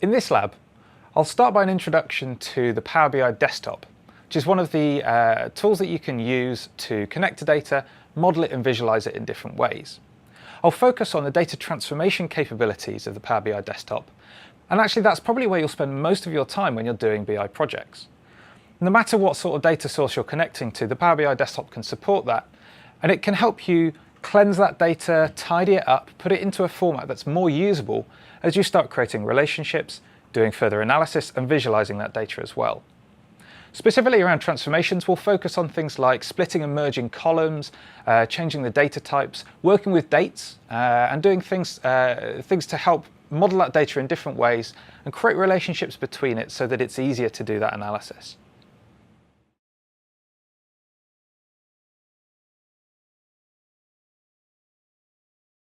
In this lab, I'll start by an introduction to the Power BI desktop, which is one of the tools that you can use to connect to data, model it and visualize it in different ways. I'll focus on the data transformation capabilities of the Power BI desktop, and actually that's probably where you'll spend most of your time when you're doing BI projects. No matter what sort of data source you're connecting to, the Power BI desktop can support that, and it can help you cleanse that data, tidy it up, put it into a format that's more usable as you start creating relationships, doing further analysis and visualizing that data as well. Specifically around transformations, we'll focus on things like splitting and merging columns, changing the data types, working with dates, and doing things to help model that data in different ways and create relationships between it so that it's easier to do that analysis.